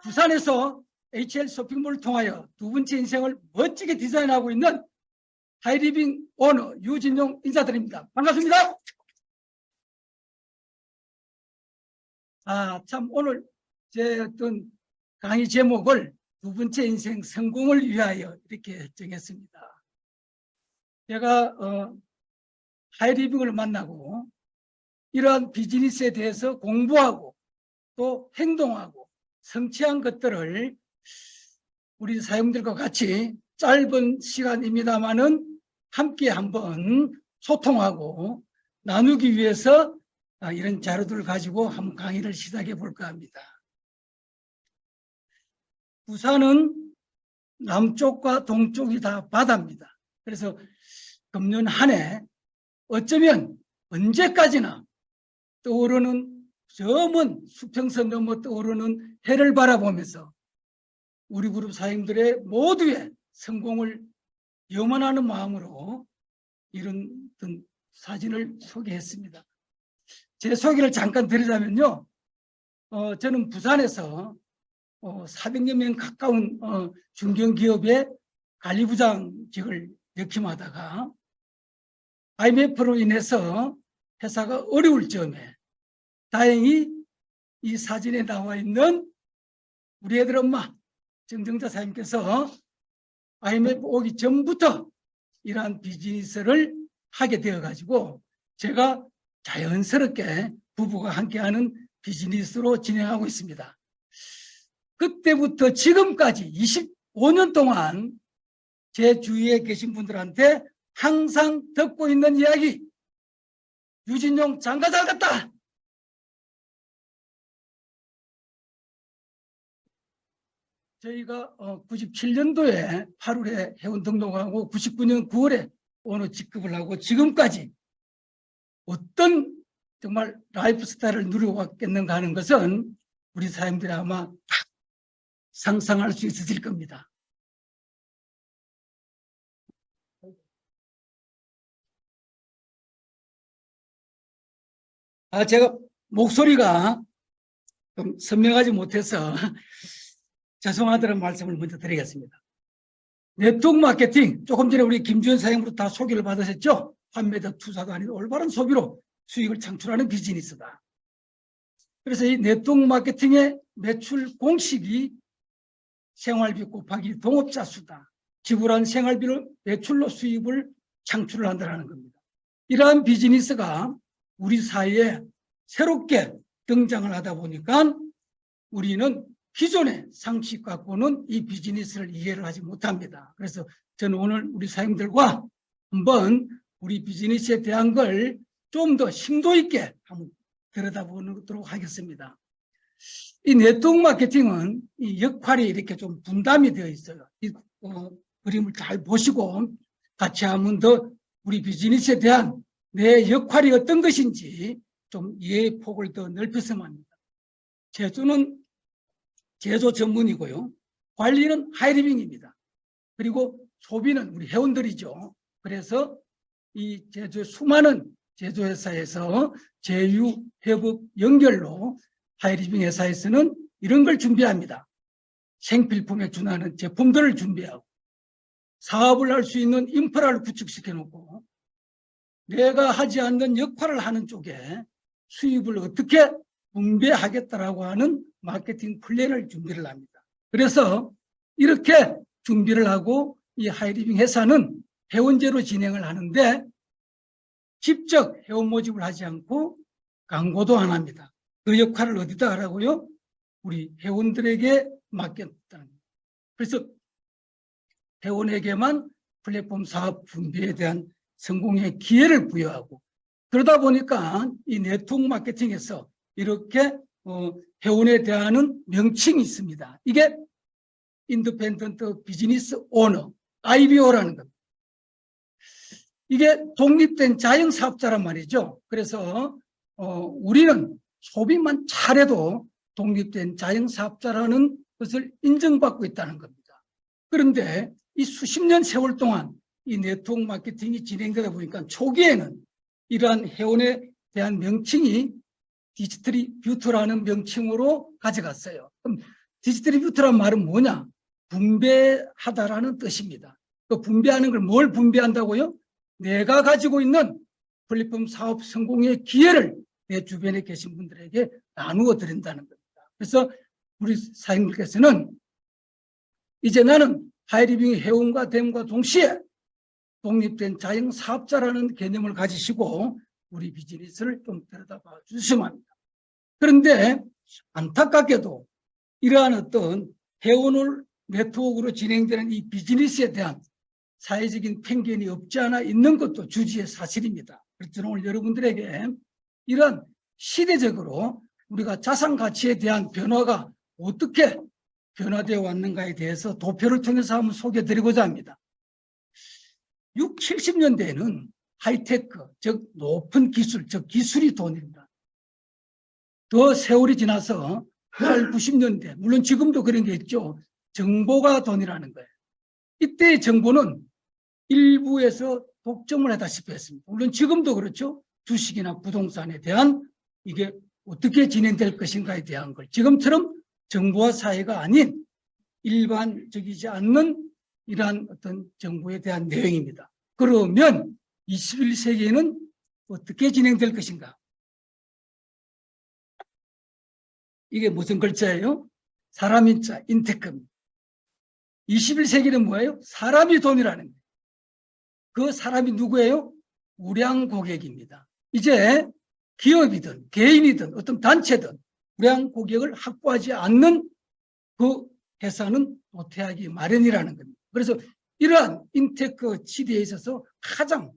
부산에서 HL 쇼핑몰을 통하여 두 번째 인생을 멋지게 디자인하고 있는 하이리빙 오너 유진용 인사드립니다. 반갑습니다. 참 오늘 제 어떤 강의 제목을 두 번째 인생 성공을 위하여 이렇게 정했습니다. 제가 하이리빙을 만나고 이러한 비즈니스에 대해서 공부하고 또 행동하고 성취한 것들을 우리 사용들과 같이 짧은 시간입니다만은 함께 한번 소통하고 나누기 위해서 이런 자료들을 가지고 한번 강의를 시작해 볼까 합니다. 부산은 남쪽과 동쪽이 다 바다입니다. 그래서 금년 한 해 어쩌면 언제까지나 떠오르는 저 먼 수평선 넘어 떠오르는 해를 바라보면서 우리 그룹 사장님들의 모두의 성공을 염원하는 마음으로 이런 사진을 소개했습니다. 제 소개를 잠깐 드리자면요. 저는 부산에서 400여 명 가까운 중견기업의 관리부장직을 역임하다가 IMF로 인해서 회사가 어려울 점에 다행히 이 사진에 나와 있는 우리 애들 엄마 정정자 사장님께서 IMF 오기 전부터 이러한 비즈니스를 하게 되어가지고 제가 자연스럽게 부부가 함께하는 비즈니스로 진행하고 있습니다. 그때부터 지금까지 25년 동안 제 주위에 계신 분들한테 항상 듣고 있는 이야기, 유진용 장가 잘 갔다. 저희가 97년도에 8월에 회원 등록하고 99년 9월에 오너 직급을 하고 지금까지 어떤 정말 라이프 스타일을 누려왔겠는가 하는 것은 우리 사람들이 아마 상상할 수 있으실 겁니다. 제가 목소리가 좀 선명하지 못해서 죄송하다는 말씀을 먼저 드리겠습니다. 네트워크 마케팅, 조금 전에 우리 김주현 사장님으로 다 소개를 받으셨죠? 판매도 투자도 아니고 올바른 소비로 수익을 창출하는 비즈니스다. 그래서 이 네트워크 마케팅의 매출 공식이 생활비 곱하기 동업자 수다. 지불한 생활비를 매출로 수입을 창출을 한다는 겁니다. 이러한 비즈니스가 우리 사회에 새롭게 등장을 하다 보니까 우리는 기존의 상식 갖고는 이 비즈니스를 이해를 하지 못합니다. 그래서 저는 오늘 우리 사장님들과 한번 우리 비즈니스에 대한 걸 좀 더 심도 있게 한번 들여다보도록 하겠습니다. 이 네트워크 마케팅은 이 역할이 이렇게 좀 분담이 되어 있어요. 이 그림을 잘 보시고 같이 한번 더 우리 비즈니스에 대한 내 역할이 어떤 것인지 좀 이해의 폭을 더 넓혔으면 합니다. 제조는 제조 전문이고요. 관리는 하이리빙입니다. 그리고 소비는 우리 회원들이죠. 그래서 이 제조 수많은 제조회사에서 제휴, 협업, 연결로 하이리빙 회사에서는 이런 걸 준비합니다. 생필품에 준하는 제품들을 준비하고 사업을 할 수 있는 인프라를 구축시켜 놓고 내가 하지 않는 역할을 하는 쪽에 수입을 어떻게 분배하겠다라고 하는 마케팅 플랜을 준비를 합니다. 그래서 이렇게 준비를 하고 이 하이리빙 회사는 회원제로 진행을 하는데 직접 회원 모집을 하지 않고 광고도 안 합니다. 그 역할을 어디다 하라고요? 우리 회원들에게 맡겼다는 겁니다. 그래서 회원에게만 플랫폼 사업 분배에 대한 성공의 기회를 부여하고 그러다 보니까 이 네트워크 마케팅에서 이렇게 회원에 대한 명칭이 있습니다. 이게 인디펜던트 비즈니스 오너, IBO라는 겁니다. 이게 독립된 자영사업자란 말이죠. 그래서 우리는 소비만 잘해도 독립된 자영사업자라는 것을 인정받고 있다는 겁니다. 그런데 이 수십 년 세월 동안 이 네트워크 마케팅이 진행되다 보니까 초기에는 이러한 회원에 대한 명칭이 디지털리뷰터라는 명칭으로 가져갔어요. 그럼 디스트리뷰터란 말은 뭐냐? 분배하다라는 뜻입니다. 그 분배하는 걸 뭘 분배한다고요? 내가 가지고 있는 플랫폼 사업 성공의 기회를 내 주변에 계신 분들에게 나누어 드린다는 겁니다. 그래서 우리 사장님께서는 이제 나는 하이리빙 회원과 됨과 동시에 독립된 자영 사업자라는 개념을 가지시고 우리 비즈니스를 좀 들여다봐 주시면 합니다. 그런데 안타깝게도 이러한 어떤 회원을 네트워크로 진행되는 이 비즈니스에 대한 사회적인 편견이 없지 않아 있는 것도 주지의 사실입니다. 그래서 저는 오늘 여러분들에게 이런 시대적으로 우리가 자산 가치에 대한 변화가 어떻게 변화되어 왔는가에 대해서 도표를 통해서 한번 소개해드리고자 합니다. 60, 70년대에는 하이테크, 즉 높은 기술, 즉 기술이 돈입니다. 더 세월이 지나서 80, 90년대, 물론 지금도 그런 게 있죠. 정보가 돈이라는 거예요. 이때의 정보는 일부에서 독점을 하다시피 했습니다. 물론 지금도 그렇죠. 주식이나 부동산에 대한 이게 어떻게 진행될 것인가에 대한 걸 지금처럼 정보화 사회가 아닌 일반적이지 않는 이러한 어떤 정보에 대한 내용입니다. 그러면 21세기에는 어떻게 진행될 것인가? 이게 무슨 글자예요? 사람인자, 인테크입니다. 21세기는 뭐예요? 사람이 돈이라는 거예요. 그 사람이 누구예요? 우량 고객입니다. 이제 기업이든 개인이든 어떤 단체든 우량 고객을 확보하지 않는 그 회사는 도태하기 마련이라는 겁니다. 그래서 이러한 인테크 시대에 있어서 가장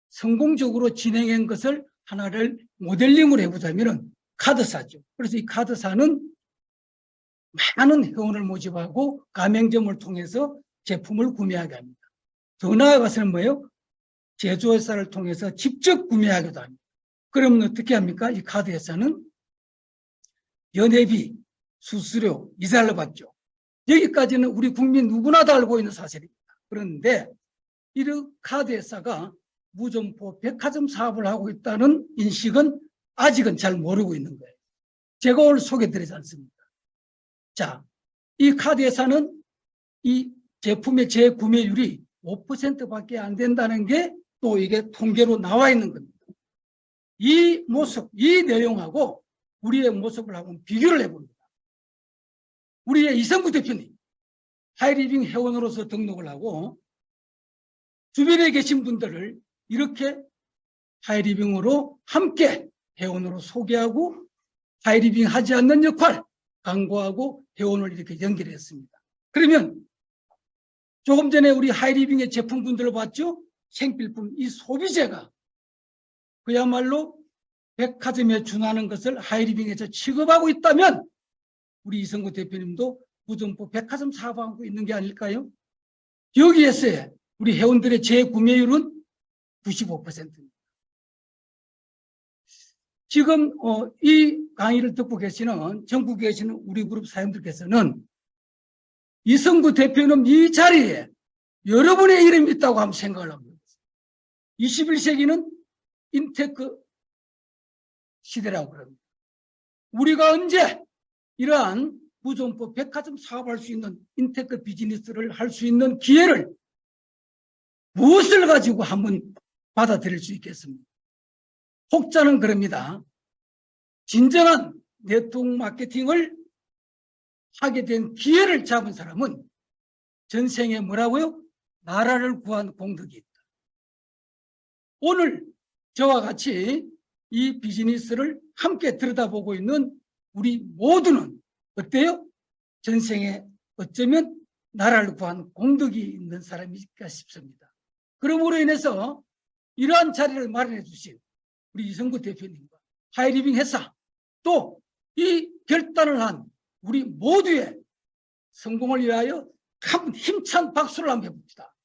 성공적으로 진행한 것을 하나를 모델링을 해보자면 카드사죠. 그래서 이 카드사는 많은 회원을 모집하고 가맹점을 통해서 제품을 구매하게 합니다. 더 나아가서는 뭐예요? 제조회사를 통해서 직접 구매하기도 합니다. 그러면 어떻게 합니까? 이 카드회사는 연회비, 수수료, 이자를 받죠. 여기까지는 우리 국민 누구나 다 알고 있는 사실입니다. 그런데 이 카드회사가 무점포 백화점 사업을 하고 있다는 인식은 아직은 잘 모르고 있는 거예요. 제가 오늘 소개드리지 않습니다. 자, 이 카드회사는 이 제품의 재구매율이 5%밖에 안 된다는 게 또 이게 통계로 나와 있는 겁니다. 이 모습, 이 내용하고 우리의 모습을 한번 비교를 해봅니다. 우리의 이성구 대표님, 하이리빙 회원으로서 등록을 하고 주변에 계신 분들을 이렇게 하이리빙으로 함께 회원으로 소개하고 하이리빙 하지 않는 역할 강구하고 회원을 이렇게 연결했습니다. 그러면 조금 전에 우리 하이리빙의 제품분들을 봤죠? 생필품, 이 소비재가 그야말로 백화점에 준하는 것을 하이리빙에서 취급하고 있다면 우리 이성구 대표님도 무점포 백화점 사업하고 있는 게 아닐까요? 여기에서의 우리 회원들의 재구매율은 95%입니다. 지금 이 강의를 듣고 계시는 전국에 계시는 우리 그룹 사장님들께서는 이성구 대표는 이 자리에 여러분의 이름이 있다고 한번 생각을 합니다. 21세기는 인테크 시대라고 그럽니다. 우리가 언제 이러한 무점포 백화점 사업할 수 있는 인테크 비즈니스를 할 수 있는 기회를 무엇을 가지고 한번 받아들일 수 있겠습니까? 혹자는 그럽니다. 진정한 네트워크 마케팅을 하게 된 기회를 잡은 사람은 전생에 뭐라고요? 나라를 구한 공덕이 있다. 오늘 저와 같이 이 비즈니스를 함께 들여다보고 있는 우리 모두는 어때요? 전생에 어쩌면 나라를 구한 공덕이 있는 사람일까 싶습니다. 그러므로 인해서 이러한 자리를 마련해 주신 우리 이성구 대표님과 하이리빙 회사 또 이 결단을 한 우리 모두의 성공을 위하여 한 힘찬 박수를 한번 해봅시다.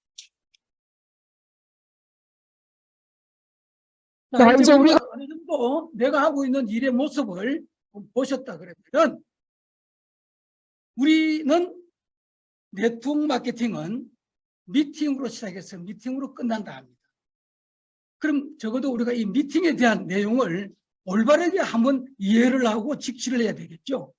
자, 이제 우리가 어느 정도 내가 하고 있는 일의 모습을 보셨다 그러면 우리는 네트워크 마케팅은 미팅으로 시작해서 미팅으로 끝난다 합니다. 그럼 적어도 우리가 이 미팅에 대한 내용을 올바르게 한번 이해를 하고 직시를 해야 되겠죠.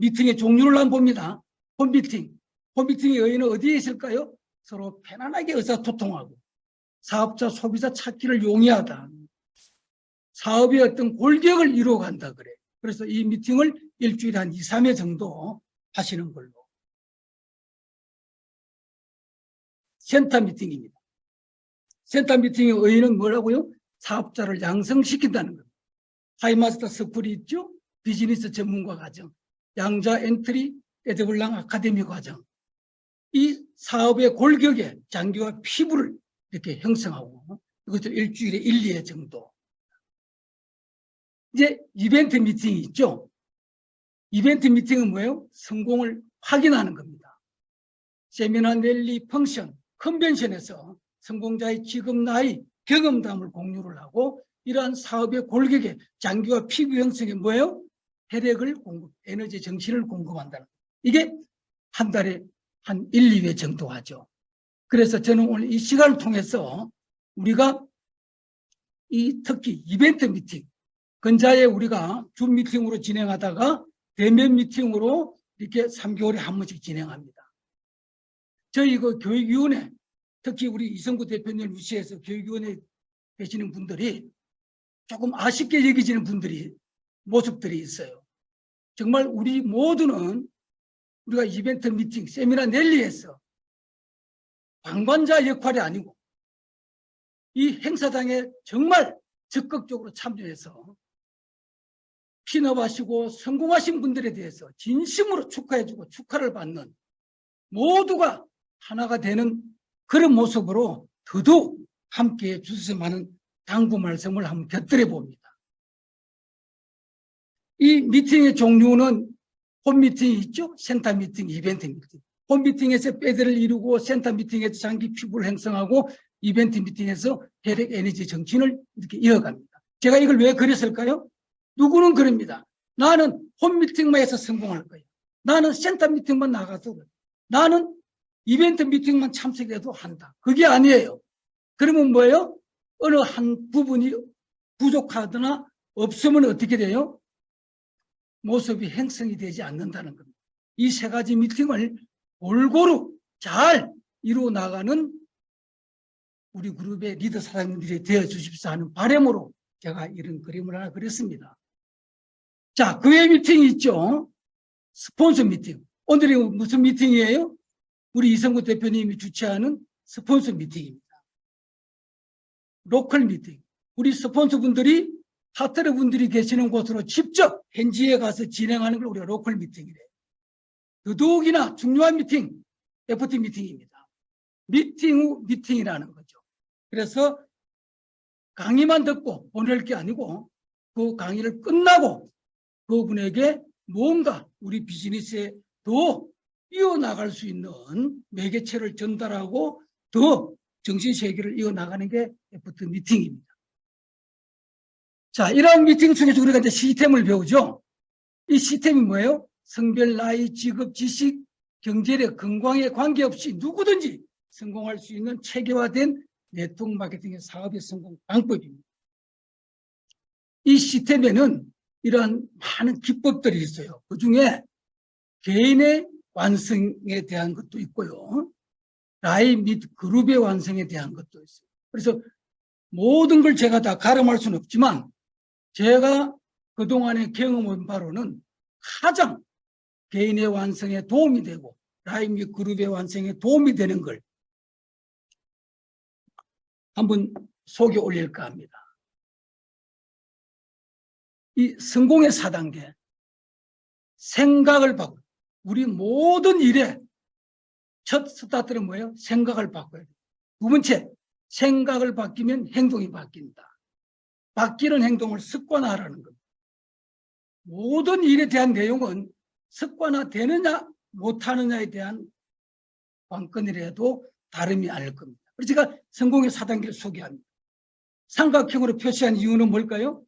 미팅의 종류를 한번 봅니다. 홈미팅. 홈미팅의 의의는 어디에 있을까요? 서로 편안하게 의사소통하고 사업자, 소비자 찾기를 용이하다. 사업의 어떤 골격을 이루어간다 그래. 그래서 이 미팅을 일주일에 한 2, 3회 정도 하시는 걸로. 센터 미팅입니다. 센터 미팅의 의의는 뭐라고요? 사업자를 양성시킨다는 겁니다. 하이마스터 스쿨이 있죠? 비즈니스 전문가 과정, 양자 엔트리, 에드블랑 아카데미 과정. 이 사업의 골격에 장기와 피부를 이렇게 형성하고 이것도 일주일에 1, 2회 정도. 이제 이벤트 미팅이 있죠. 이벤트 미팅은 뭐예요? 성공을 확인하는 겁니다. 세미나, 랠리, 펑션, 컨벤션에서 성공자의 직업, 나이, 경험담을 공유를 하고 이러한 사업의 골격에 장기와 피부 형성에 뭐예요? 혈액을 공급, 에너지, 정신을 공급한다는. 이게 한 달에 한 1, 2회 정도 하죠. 그래서 저는 오늘 이 시간을 통해서 우리가 이 특히 이벤트 미팅, 근자에 우리가 주 미팅으로 진행하다가 대면 미팅으로 이렇게 3개월에 한 번씩 진행합니다. 저희 그 교육위원회, 특히 우리 이성구 대표님 위시해서 교육위원회 계시는 분들이 조금 아쉽게 여기지는 분들이 모습들이 있어요. 정말 우리 모두는 우리가 이벤트 미팅, 세미나 랠리에서 방관자 역할이 아니고 이 행사장에 정말 적극적으로 참여해서 피업하시고 성공하신 분들에 대해서 진심으로 축하해주고 축하를 받는 모두가 하나가 되는 그런 모습으로 더더욱 함께해 주셨으면 하는 당부 말씀을 한번 곁들여 봅니다. 이 미팅의 종류는 홈미팅이 있죠. 센터 미팅, 이벤트 미팅. 홈미팅에서 배들을 이루고 센터 미팅에서 장기 피부를 형성하고 이벤트 미팅에서 혈액, 에너지, 정신을 이렇게 이어갑니다. 제가 이걸 왜 그렸을까요? 누구는 그럽니다. 나는 홈미팅만 해서 성공할 거야. 나는 센터 미팅만 나가도 나는 이벤트 미팅만 참석해도 한다. 그게 아니에요. 그러면 뭐예요? 어느 한 부분이 부족하거나 없으면 어떻게 돼요? 모습이 형성이 되지 않는다는 겁니다. 이 세 가지 미팅을 골고루 잘 이루어 나가는 우리 그룹의 리더 사장님들이 되어 주십사 하는 바람으로 제가 이런 그림을 하나 그렸습니다. 자, 그 외 미팅이 있죠. 스폰서 미팅. 오늘이 무슨 미팅이에요? 우리 이성구 대표님이 주최하는 스폰서 미팅입니다. 로컬 미팅. 우리 스폰서 분들이 파트너 분들이 계시는 곳으로 직접 현지에 가서 진행하는 걸 우리가 로컬 미팅이래요. 더더욱이나 중요한 미팅, FT 미팅입니다. 미팅 후 미팅이라는 거죠. 그래서 강의만 듣고 보낼 게 아니고 그 강의를 끝나고 그분에게 뭔가 우리 비즈니스에 더 이어나갈 수 있는 매개체를 전달하고 더 정신세계를 이어나가는 게 FT 미팅입니다. 자, 이러한 미팅 중에서 우리가 이제 시스템을 배우죠. 이 시스템이 뭐예요? 성별, 나이, 직업, 지식, 경제력, 건강에 관계없이 누구든지 성공할 수 있는 체계화된 네트워크 마케팅의 사업의 성공 방법입니다. 이 시스템에는 이러한 많은 기법들이 있어요. 그중에 개인의 완성에 대한 것도 있고요. 라인 및 그룹의 완성에 대한 것도 있어요. 그래서 모든 걸 제가 다 가름할 수는 없지만 제가 그동안에 경험한 바로는 가장 개인의 완성에 도움이 되고 라인 및 그룹의 완성에 도움이 되는 걸 한번 속에 올릴까 합니다. 이 성공의 4단계, 생각을 바꿔. 우리 모든 일에 첫 스타트는 뭐예요? 생각을 바꿔야 돼요. 두 번째, 생각을 바뀌면 행동이 바뀐다. 바뀌는 행동을 습관화하라는 겁니다. 모든 일에 대한 내용은 습관화되느냐 못하느냐에 대한 관건이라도 다름이 아닐 겁니다. 그래서 제가 성공의 4단계를 소개합니다. 삼각형으로 표시한 이유는 뭘까요?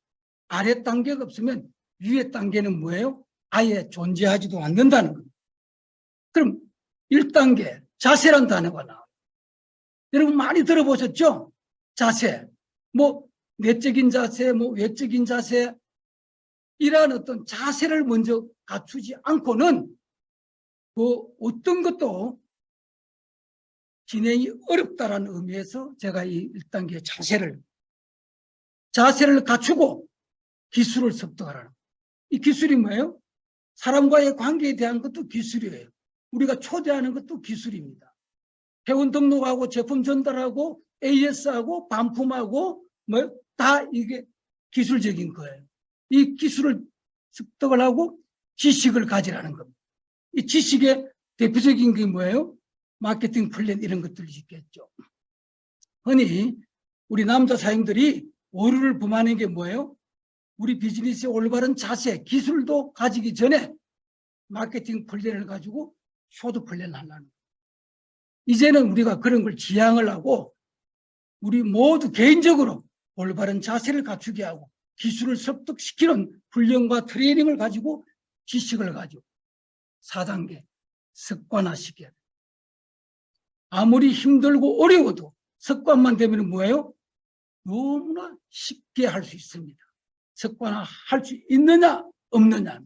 아래 단계가 없으면 위에 단계는 뭐예요? 아예 존재하지도 않는다는 겁니다. 그럼 1단계 자세란 단어가 나와요. 여러분 많이 들어보셨죠? 자세, 뭐 내적인 자세, 뭐 외적인 자세, 이러한 어떤 자세를 먼저 갖추지 않고는 그 어떤 것도 진행이 어렵다라는 의미에서 제가 이 1단계 자세를 갖추고 기술을 습득하라는 거예요. 이 기술이 뭐예요? 사람과의 관계에 대한 것도 기술이에요. 우리가 초대하는 것도 기술입니다. 회원 등록하고 제품 전달하고 AS하고 반품하고 뭐 다 이게 기술적인 거예요. 이 기술을 습득을 하고 지식을 가지라는 겁니다. 이 지식의 대표적인 게 뭐예요? 마케팅 플랜 이런 것들이 있겠죠. 흔히 우리 남자 사장님들이 오류를 범하는 게 뭐예요? 우리 비즈니스의 올바른 자세, 기술도 가지기 전에 마케팅 플랜을 가지고 쇼드 플랜을 하려는 거예요. 이제는 우리가 그런 걸 지향을 하고 우리 모두 개인적으로 올바른 자세를 갖추게 하고 기술을 습득시키는 훈련과 트레이닝을 가지고 지식을 가지고 4단계 습관화시켜야 돼요. 아무리 힘들고 어려워도 습관만 되면 뭐예요? 너무나 쉽게 할 수 있습니다. 습관화할 수 있느냐 없느냐.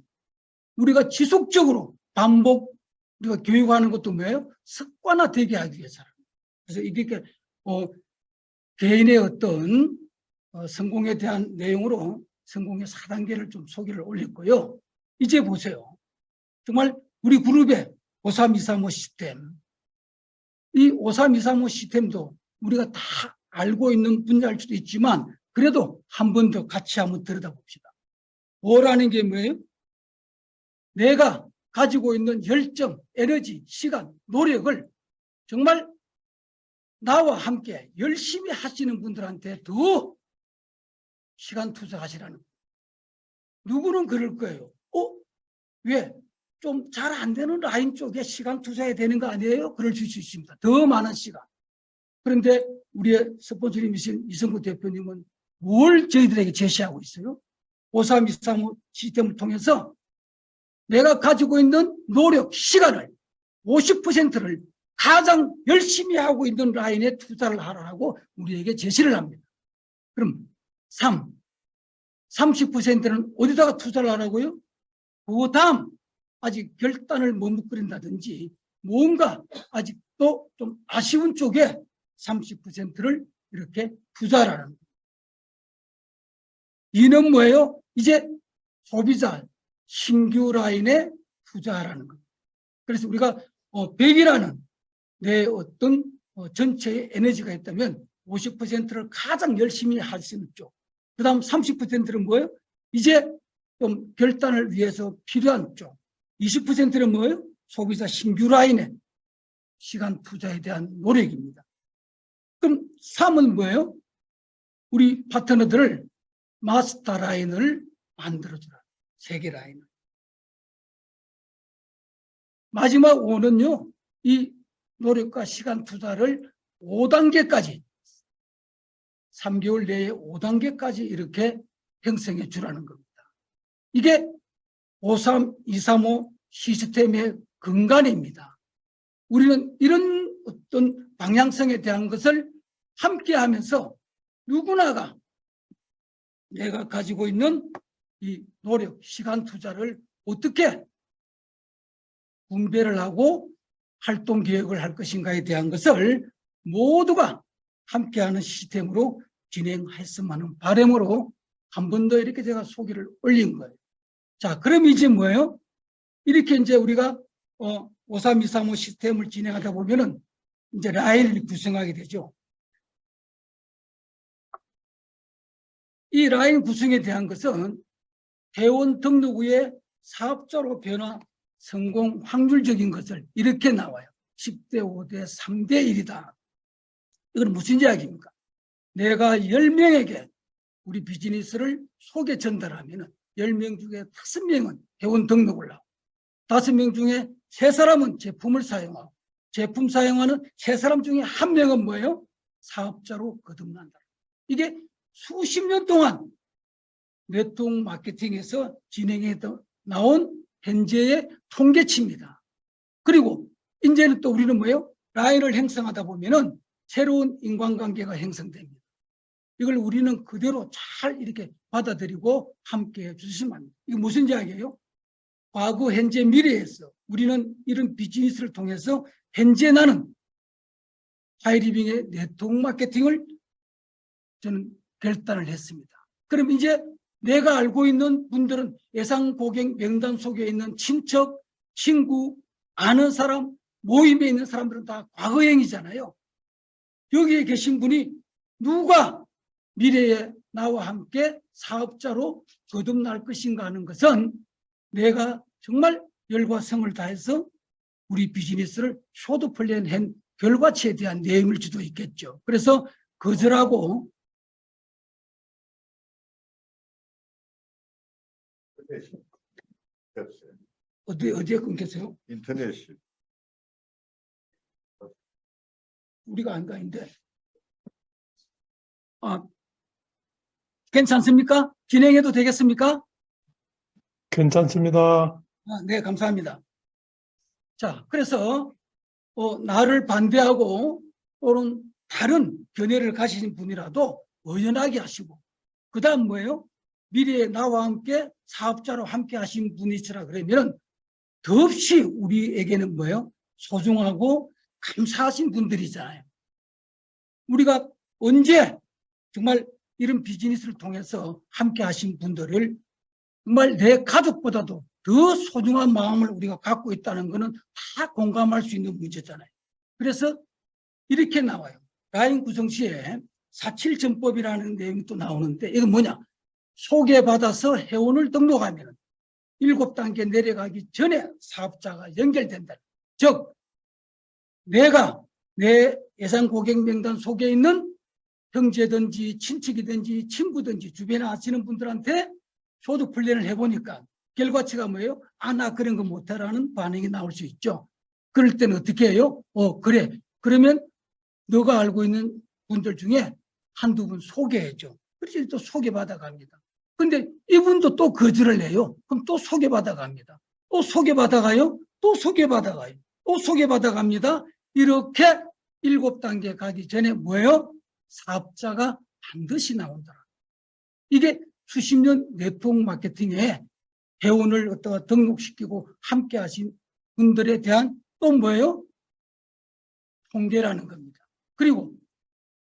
우리가 지속적으로 반복 우리가 교육하는 것도 뭐예요? 습관화되게 하기 위해서라는 거예요. 그래서 이게 개인의 어떤 성공에 대한 내용으로 성공의 4단계를 좀 소개를 올렸고요. 이제 보세요. 정말 우리 그룹의 53235 시스템, 이 53235 시스템도 우리가 다 알고 있는 분야일 수도 있지만 그래도 한 번 더 같이 한번 들여다봅시다. 5라는 게 뭐예요? 내가 가지고 있는 열정, 에너지, 시간, 노력을 정말 나와 함께 열심히 하시는 분들한테 더 시간 투자하시라는 거예요. 누구는 그럴 거예요. 왜? 좀 잘 안 되는 라인 쪽에 시간 투자해야 되는 거 아니에요? 그럴 수 있습니다. 더 많은 시간. 그런데 우리의 스폰서님이신 이성구 대표님은 뭘 저희들에게 제시하고 있어요? 53235 시스템을 통해서 내가 가지고 있는 노력, 시간을 50%를 가장 열심히 하고 있는 라인에 투자를 하라고 우리에게 제시를 합니다. 그럼 30%는 어디다가 투자를 하라고요? 그 다음 아직 결단을 머뭇거린다든지 뭔가 아직도 좀 아쉬운 쪽에 30%를 이렇게 투자를 하는 거예요. 이는 뭐예요? 이제 소비자 신규 라인에 투자하라는 거예요. 그래서 우리가 100이라는 내 어떤 전체의 에너지가 있다면 50%를 가장 열심히 할 수 있는 쪽. 그 다음 30%는 뭐예요? 이제 좀 결단을 위해서 필요한 쪽. 20%는 뭐예요? 소비자 신규 라인에 시간 투자에 대한 노력입니다. 그럼 3은 뭐예요? 우리 파트너들을 마스터 라인을 만들어주라. 세계 라인을. 마지막 5는요. 이 노력과 시간 투자를 5단계까지 3개월 내에 5단계까지 이렇게 형성해 주라는 겁니다. 이게 53235 시스템의 근간입니다. 우리는 이런 어떤 방향성에 대한 것을 함께 하면서 누구나가 내가 가지고 있는 이 노력, 시간 투자를 어떻게 분배를 하고 활동 계획을 할 것인가에 대한 것을 모두가 함께하는 시스템으로 진행했으면 하는 바람으로 한 번 더 이렇게 제가 소개를 올린 거예요. 자, 그럼 이제 뭐예요? 이렇게 이제 우리가 53235 시스템을 진행하다 보면은 이제 라인을 구성하게 되죠. 이 라인 구성에 대한 것은 회원 등록 후에 사업자로 변화 성공 확률적인 것을 이렇게 나와요. 10대 5대 3대 1이다. 이건 무슨 이야기입니까? 내가 10명에게 우리 비즈니스를 소개 전달하면 10명 중에 5명은 회원 등록을 하고 5명 중에 3사람은 제품을 사용하고 제품 사용하는 3사람 중에 1명은 뭐예요? 사업자로 거듭난다. 이게 수십 년 동안 네트워크 마케팅에서 진행해 나온 현재의 통계치입니다. 그리고 이제는 또 우리는 뭐예요? 라인을 형성하다 보면은 새로운 인간관계가 형성됩니다. 이걸 우리는 그대로 잘 이렇게 받아들이고 함께 해주시면 합니다. 이게 무슨 이야기예요? 과거, 현재, 미래에서 우리는 이런 비즈니스를 통해서 현재 나는 하이리빙의 네트워크 마케팅을 저는 결단을 했습니다. 그럼 이제 내가 알고 있는 분들은 예상 고객 명단 속에 있는 친척, 친구, 아는 사람, 모임에 있는 사람들은 다 과거형이잖아요. 여기에 계신 분이 누가 미래에 나와 함께 사업자로 거듭날 것인가 하는 것은 내가 정말 열과 성을 다해서 우리 비즈니스를 쇼드 플랜한 결과치에 대한 내용일 수도 있겠죠. 그래서 거절하고 어디에 끊겼어요? 인터넷이. 우리가 안 가는데. 괜찮습니까? 진행해도 되겠습니까? 괜찮습니다. 네, 감사합니다. 자, 그래서 나를 반대하고 또는 다른 견해를 가지신 분이라도 의연하게 하시고, 그 다음 뭐예요? 미래에 나와 함께 사업자로 함께 하신 분이시라 그러면 더없이 우리에게는 뭐예요? 소중하고 감사하신 분들이잖아요. 우리가 언제 정말 이런 비즈니스를 통해서 함께 하신 분들을 정말 내 가족보다도 더 소중한 마음을 우리가 갖고 있다는 것은 다 공감할 수 있는 문제잖아요. 그래서 이렇게 나와요. 라인 구성 시에 4.7전법이라는 내용이 또 나오는데, 이건 뭐냐? 소개받아서 회원을 등록하면 7단계 내려가기 전에 사업자가 연결된다. 즉, 내가 내 예상 고객 명단 속에 있는 형제든지 친척이든지 친구든지 주변에 아시는 분들한테 소득 플랜을 해보니까 결과치가 뭐예요? 나 그런 거 못해라는 반응이 나올 수 있죠. 그럴 때는 어떻게 해요? 그래. 그러면 너가 알고 있는 분들 중에 한두 분 소개해줘. 그래서 또 소개받아 갑니다. 근데 이분도 또 거절을 해요. 그럼 또 소개받아 갑니다. 또 소개받아 가요. 또 소개받아 가요. 또 소개받아 갑니다. 이렇게 7단계 가기 전에 뭐예요? 사업자가 반드시 나온다. 이게 수십 년 네트워크 마케팅에 회원을 어떠 등록시키고 함께 하신 분들에 대한 또 뭐예요? 통계라는 겁니다. 그리고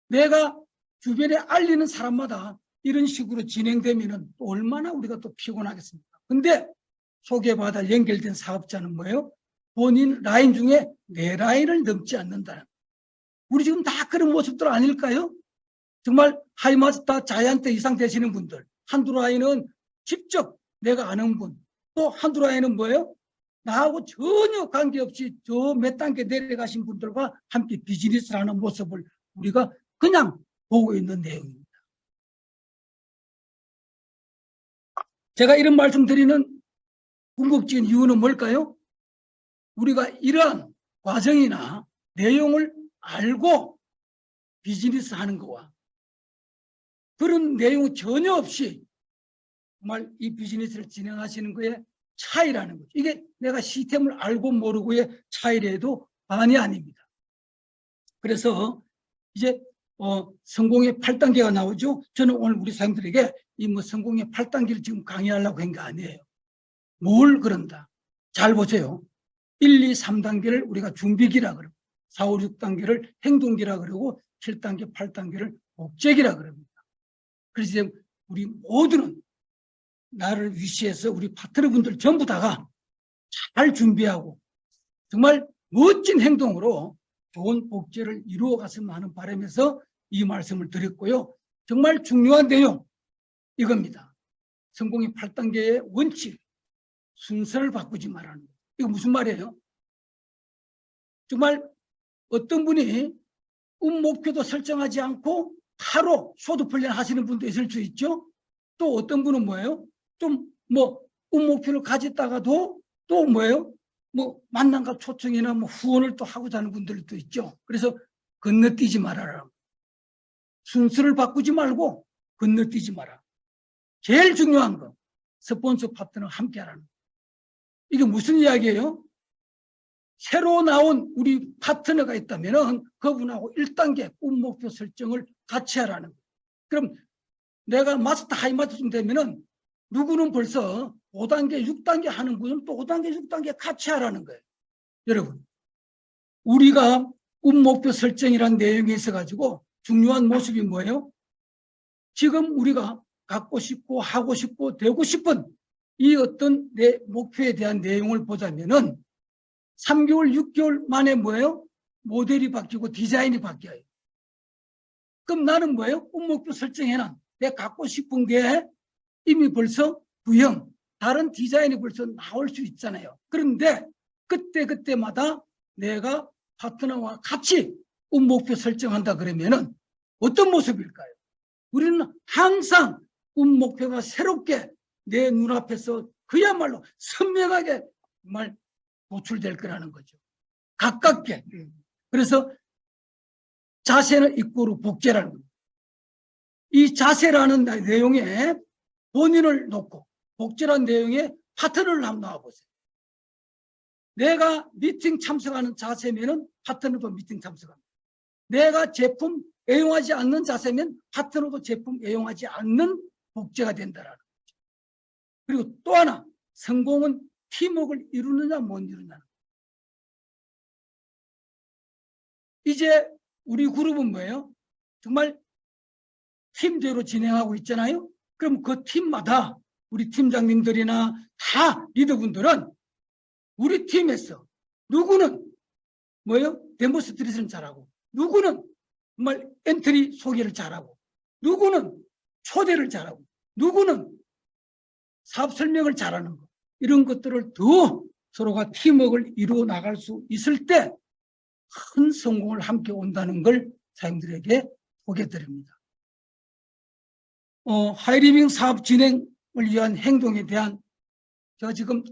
내가 주변에 알리는 사람마다 이런 식으로 진행되면 또 얼마나 우리가 또 피곤하겠습니까? 근데 소개받아 연결된 사업자는 뭐예요? 본인 라인 중에 내 라인을 넘지 않는다는. 우리 지금 다 그런 모습들 아닐까요? 정말 하이마스터 자이언트 이상 되시는 분들, 한두 라인은 직접 내가 아는 분, 또 한두 라인은 뭐예요? 나하고 전혀 관계없이 저 몇 단계 내려가신 분들과 함께 비즈니스를 하는 모습을 우리가 그냥 보고 있는 내용입니다. 제가 이런 말씀 드리는 궁극적인 이유는 뭘까요? 우리가 이러한 과정이나 내용을 알고 비즈니스 하는 거와 그런 내용이 전혀 없이 정말 이 비즈니스를 진행하시는 거에 차이라는 거죠. 이게 내가 시스템을 알고 모르고의 차이라도 반이 아닙니다. 그래서 이제 성공의 8단계가 나오죠. 저는 오늘 우리 사람들에게 이 성공의 8단계를 지금 강의하려고 한 게 아니에요. 뭘 그런다. 잘 보세요. 1, 2, 3단계를 우리가 준비기라 그러고 4, 5, 6단계를 행동기라 그러고 7단계, 8단계를 목적이라 그럽니다. 그래서 우리 모두는 나를 위시해서 우리 파트너분들 전부 다가 잘 준비하고 정말 멋진 행동으로 좋은 복제를 이루어갔으면 하는 바람에서 이 말씀을 드렸고요. 정말 중요한 내용 이겁니다. 성공의 8단계의 원칙, 순서를 바꾸지 말라는 거예요. 이거 무슨 말이에요? 정말 어떤 분이 목표도 설정하지 않고 바로 소득 플랜 하시는 분도 있을 수 있죠. 또 어떤 분은 뭐예요? 좀 목표를 가졌다가도 또 뭐예요? 만남과 초청이나 후원을 또 하고자 하는 분들도 있죠. 그래서 건너뛰지 말아라. 순서를 바꾸지 말고 건너뛰지 마라. 제일 중요한 거 스폰서 파트너 함께 하라는 거. 이게 무슨 이야기예요? 새로 나온 우리 파트너가 있다면 그분하고 1단계 꿈 목표 설정을 같이 하라는 거예요. 그럼 내가 마스터 하이마스터쯤 되면은 누구는 벌써 5단계, 6단계 하는 분은 또 5단계, 6단계 같이 하라는 거예요. 여러분, 우리가 꿈목표 설정이라는 내용에 있어가지고 중요한 모습이 뭐예요? 지금 우리가 갖고 싶고 하고 싶고 되고 싶은 이 어떤 내 목표에 대한 내용을 보자면은 3개월, 6개월 만에 뭐예요? 모델이 바뀌고 디자인이 바뀌어요. 그럼 나는 뭐예요? 꿈목표 설정에는 내가 갖고 싶은 게 이미 벌써 구형, 다른 디자인이 벌써 나올 수 있잖아요. 그런데 그때마다 내가 파트너와 같이 꿈목표 설정한다 그러면은 어떤 모습일까요? 우리는 항상 꿈목표가 새롭게 내 눈앞에서 그야말로 선명하게 정말 도출될 거라는 거죠. 가깝게. 그래서 자세는 이꼬르 복제라는 겁니다. 이 자세라는 내용에 본인을 놓고 복제라는 내용에 파트너를 한번 나와보세요. 내가 미팅 참석하는 자세면은 파트너도 미팅 참석합니다. 내가 제품 애용하지 않는 자세면 파트너도 제품 애용하지 않는 복제가 된다라는 거죠. 그리고 또 하나, 성공은 팀워크를 이루느냐 못 이루느냐. 이제 우리 그룹은 뭐예요? 정말 팀대로 진행하고 있잖아요. 그럼 그 팀마다 우리 팀장님들이나 다 리더분들은 우리 팀에서 누구는 뭐예요? 데모스트레이션을 잘하고, 누구는 정말 엔트리 소개를 잘하고, 누구는 초대를 잘하고, 누구는 사업 설명을 잘하는 것, 이런 것들을 더 서로가 팀워크를 이루어 나갈 수 있을 때 큰 성공을 함께 온다는 걸 사장님들에게 소개드립니다. 하이리빙 사업 진행을 위한 행동에 대한 제가 지금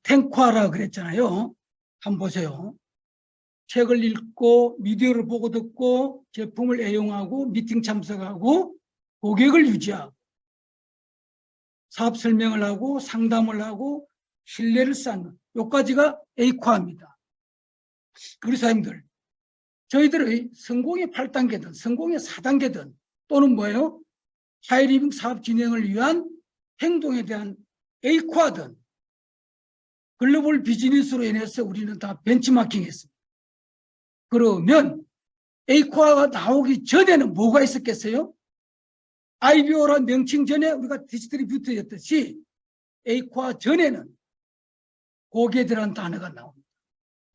탱화라 그랬잖아요. 한번 보세요. 책을 읽고 미디어를 보고 듣고 제품을 애용하고 미팅 참석하고 고객을 유지하고 사업 설명을 하고 상담을 하고 신뢰를 쌓는 요까지가 A과입니다. 우리 사장님들, 저희들의 성공의 8단계든 성공의 4단계든 또는 뭐예요? 하이리빙 사업 진행을 위한 행동에 대한 A과든 글로벌 비즈니스로 인해서 우리는 다 벤치마킹 했습니다. 그러면 A과가 나오기 전에는 뭐가 있었겠어요? IBO라는 명칭 전에 우리가 디스트리뷰터였듯이 A과 전에는 고객이라는 단어가 나옵니다.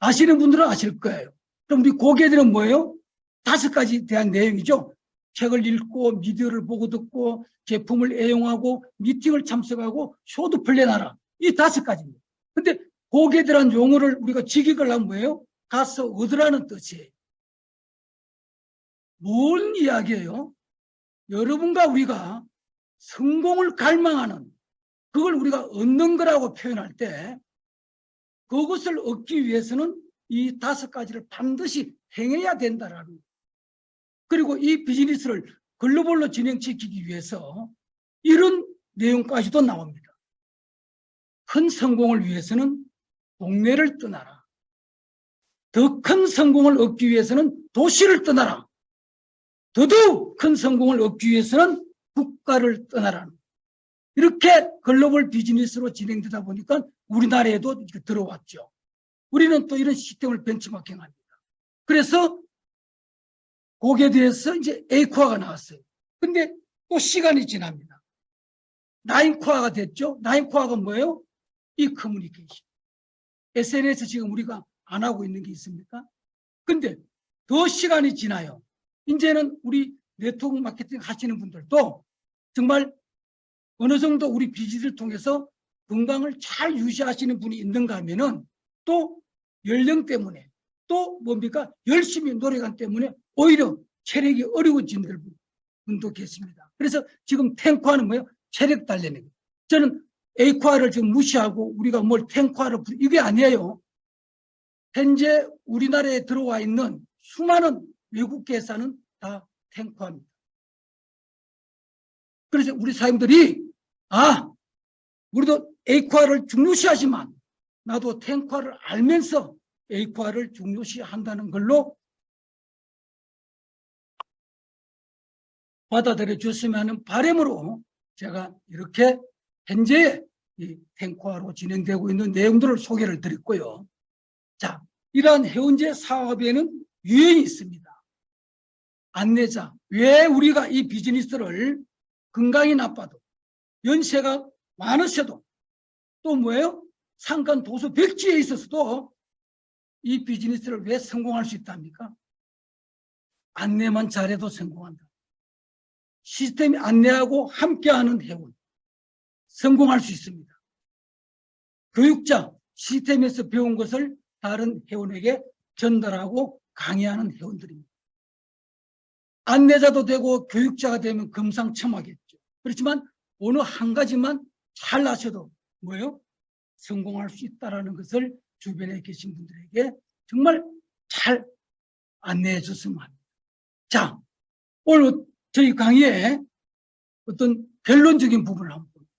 아시는 분들은 아실 거예요. 그럼 우리 고객들은 뭐예요? 5가지에 대한 내용이죠. 책을 읽고 미디어를 보고 듣고 제품을 애용하고 미팅을 참석하고 쇼도 플랜하라. 이 5가지입니다. 근데 고객들한 용어를 우리가 직역을 하면 뭐예요? 가서 얻으라는 뜻이에요. 뭔 이야기예요? 여러분과 우리가 성공을 갈망하는 그걸 우리가 얻는 거라고 표현할 때 그것을 얻기 위해서는 이 5가지를 반드시 행해야 된다라는 거예요. 그리고 이 비즈니스를 글로벌로 진행시키기 위해서 이런 내용까지도 나옵니다. 큰 성공을 위해서는 동네를 떠나라. 더 큰 성공을 얻기 위해서는 도시를 떠나라. 더더욱 큰 성공을 얻기 위해서는 국가를 떠나라. 이렇게 글로벌 비즈니스로 진행되다 보니까 우리나라에도 이렇게 들어왔죠. 우리는 또 이런 시스템을 벤치마킹합니다. 그래서 거기에 대해서 이제 A코어가 나왔어요. 근데 또 시간이 지납니다. 9코어가 됐죠. 9코어가 뭐예요? 이 커뮤니케이션. SNS 지금 우리가 안 하고 있는 게 있습니까? 근데 더 시간이 지나요. 이제는 우리 네트워크 마케팅 하시는 분들도 정말 어느 정도 우리 비즈니스를 통해서 건강을 잘 유지하시는 분이 있는가 하면은 또 연령 때문에 또 뭡니까? 열심히 노력한 때문에 오히려 체력이 어려워진 분도 계십니다. 그래서 지금 탱화는 뭐예요? 체력 단련입니다. 저는 A화를 지금 무시하고 우리가 뭘 탱화를 이게 아니에요. 현재 우리나라에 들어와 있는 수많은 외국 회사는 다 탱화입니다. 그래서 우리 사람들이 우리도 A화를 중요시하지만 나도 탱화를 알면서 A화를 중요시한다는 걸로 받아들여 주셨으면 하는 바람으로 제가 이렇게 현재 이 탱커화로 진행되고 있는 내용들을 소개를 드렸고요. 자, 이러한 해운제 사업에는 유형이 있습니다. 안내자, 왜 우리가 이 비즈니스를 건강이 나빠도 연세가 많으셔도 또 뭐예요? 상간 도서 백지에 있어서도 이 비즈니스를 왜 성공할 수 있답니까? 안내만 잘해도 성공한다. 시스템이 안내하고 함께하는 해운 성공할 수 있습니다. 교육자, 시스템에서 배운 것을 다른 회원에게 전달하고 강의하는 회원들입니다. 안내자도 되고 교육자가 되면 금상첨화겠죠. 그렇지만 어느 한 가지만 잘 아셔도 뭐예요? 성공할 수 있다는 것을 주변에 계신 분들에게 정말 잘 안내해 줬으면 합니다. 자, 오늘 저희 강의에 어떤 결론적인 부분을 한번 봅니다.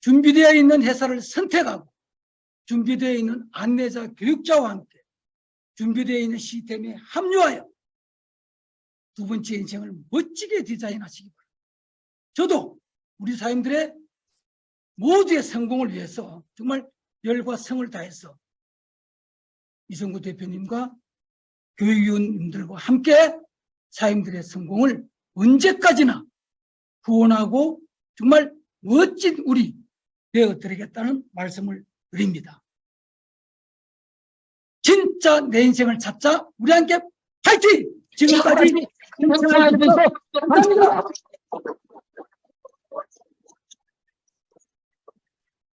준비되어 있는 회사를 선택하고 준비되어 있는 안내자 교육자와 함께 준비되어 있는 시스템에 합류하여 두 번째 인생을 멋지게 디자인하시기 바랍니다. 저도 우리 사람들의 모두의 성공을 위해서 정말 열과 성을 다해서 이성구 대표님과 교육위원님들과 함께 사임들의 성공을 언제까지나 후원하고 정말 멋진 우리 되어드리겠다는 말씀을 드립니다. 진짜 내 인생을 찾자. 우리 함께 파이팅! 지금까지 감사합니다.